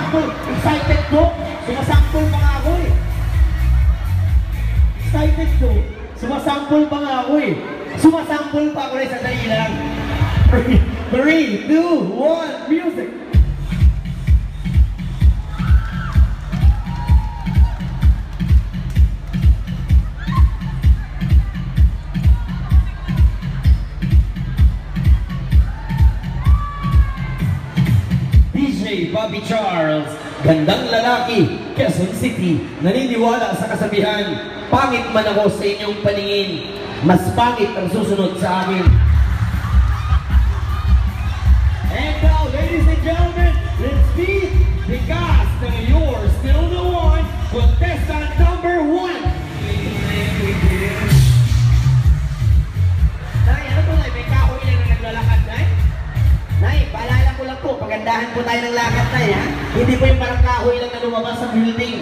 sumasample. Excited ko. Sumasample pa nga ako eh. Excited ko. Sumasample pa nga ako eh. Sumasample pa ako rin sa dali lang. 3, 2, 1, music! DJ Bobby Charles, gandang lalaki, Quezon City, naniniwala sa kasabihan, pangit man ako sa inyong paningin, mas pangit ang susunod sa akin. And now, ladies and gentlemen, let's meet the cast of You're Still the One, contestant number 1. Nay, ano po Nay? May kahoy lang na naglalakad, Nay? Nay, paalala ko lang po, pagandahan po tayo ng lakad, Nay, ha? Hindi po yung parang kahoy lang na lumabas sa building.